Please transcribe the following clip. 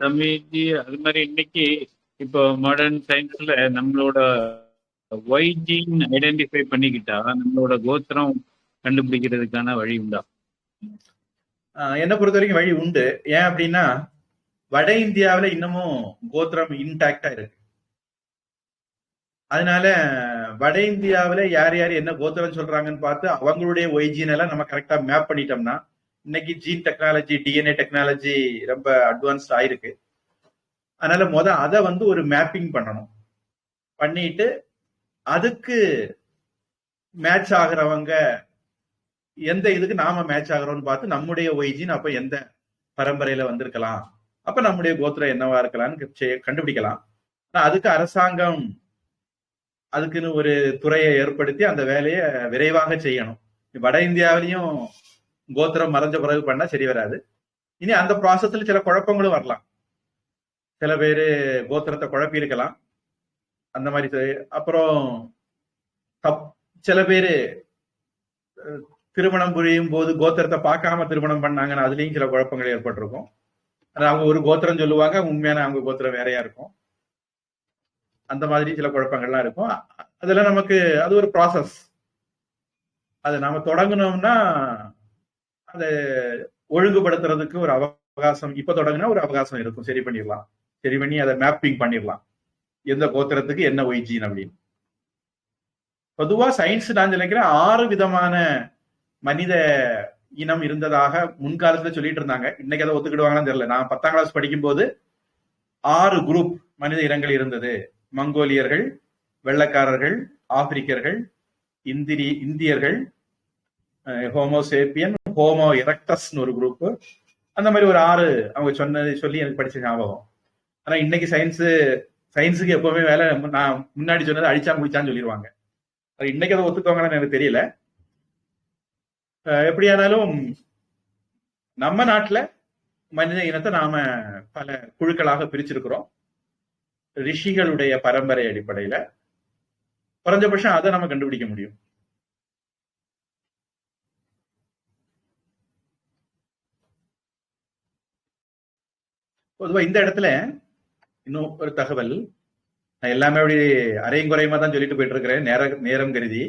தமிழ்ஜி அது மாதிரி இன்னைக்கு இப்போ மாடர்ன் சயின்ஸ்ல நம்மளோட ஒய்ஜின் ஐடென்டிஃபை பண்ணிக்கிட்டா நம்மளோட கோத்திரம் கண்டுபிடிக்கிறதுக்கான வழி உண்டா? என்ன பொறுத்த வரைக்கும் வழி உண்டு. ஏன் அப்படின்னா வட இந்தியாவில இன்னமும் கோத்திரம் இன்டாக்டா இருக்கு. அதனால வட இந்தியாவில யார் யார் என்ன கோத்திரம் சொல்றாங்கன்னு பார்த்து அவங்களுடைய ஒய்ஜின் எல்லாம் நம்ம கரெக்டா மேப் பண்ணிட்டோம்னா, இன்னைக்கு ஜீன் டெக்னாலஜி, டிஎன்ஏ டெக்னாலஜி ரொம்ப அட்வான்ஸ்ட் ஆயிருக்கு. அதனால அதை ஒரு மேப்பிங் பண்ணணும். பண்ணிட்டு அதுக்கு மேட்ச் ஆகிறவங்க எந்த இதுக்கு நாம மேட்ச் ஆகிறோம்னு பார்த்து நம்முடைய ஒய்ஜின் அப்ப எந்த பரம்பரையில வந்திருக்கலாம், அப்ப நம்முடைய கோத்திரம் என்னவா இருக்கலாம்னு கண்டுபிடிக்கலாம். அதுக்கு அரசாங்கம் அதுக்குன்னு ஒரு துறையை ஏற்படுத்தி அந்த வேலையை விரைவாக செய்யணும். வட இந்தியாவிலையும் கோத்திரம் மறைஞ்ச பிறகு பண்ணா சரி வராது. இனி அந்த ப்ராசஸ்ல சில குழப்பங்களும் வரலாம். சில பேரு கோத்திரத்தை குழப்பி இருக்கலாம். அந்த மாதிரி அப்புறம் சில பேரு திருமணம் புரியும் போது கோத்திரத்தை பார்க்காம திருமணம் பண்ணாங்கன்னா அதுலயும் சில குழப்பங்கள் ஏற்பட்டிருக்கும். அவங்க ஒரு கோத்திரம் சொல்லுவாங்க, உண்மையான அவங்க கோத்திரம் வேறையா இருக்கும். அந்த மாதிரி சில குழப்பங்கள்லாம் இருக்கும். அதுல நமக்கு அது ஒரு ப்ராசஸ். அதை நாம தொடங்கணும்னா அதை ஒழுங்குபடுத்துறதுக்கு ஒரு அவகாசம், இப்ப தொடங்கினா ஒரு அவகாசம் இருக்கும். சரி பண்ணிடலாம், சரி பண்ணி அதை மேப்பிங் பண்ணிடலாம், எந்த கோத்திரத்துக்கு என்ன ஒய்ஜின் அப்படின்னு. பொதுவா சயின்ஸ் நான் நினைக்கிறேன் 6 விதமான மனித இனம் இருந்ததாக முன்காலத்துல சொல்லிட்டு இருந்தாங்க. இன்னைக்கு அதை ஒத்துக்கிடுவாங்கன்னு தெரியல. நான் 10ஆம் கிளாஸ் படிக்கும் போது 6 குரூப் மனித இனங்கள் இருந்தது. மங்கோலியர்கள், வெள்ளைக்காரர்கள், ஆப்பிரிக்கர்கள், இந்தியர்கள், ஹோமோசேப்பியன், ஹோமோ எரக்டஸ்னு ஒரு குரூப். அந்த மாதிரி ஒரு 6 அவங்க சொன்னது சொல்லி எனக்கு படிச்ச ஞாபகம். ஆனா இன்னைக்கு சயின்ஸுக்கு எப்பவுமே வேலை, நான் முன்னாடி சொன்னது அடிச்சா முடிச்சான்னு சொல்லிடுவாங்க. இன்னைக்கு அதை ஒத்துக்கோங்கன்னு எனக்கு தெரியல. எப்படியானாலும் நம்ம நாட்டுல மனித இனத்தை நாம பல குழுக்களாக பிரிச்சிருக்கிறோம். ரிஷிகளுடைய பரம்பரை அடிப்படையில குறைஞ்சபட்சம் அதை நம்ம கண்டுபிடிக்க முடியும். பொதுவா இந்த இடத்துல இன்னும் ஒரு தகவல், நான் எல்லாமே அப்படி அரையும் குறையுமா தான் சொல்லிட்டு போயிட்டு இருக்கிறேன் நேரம் கருதி.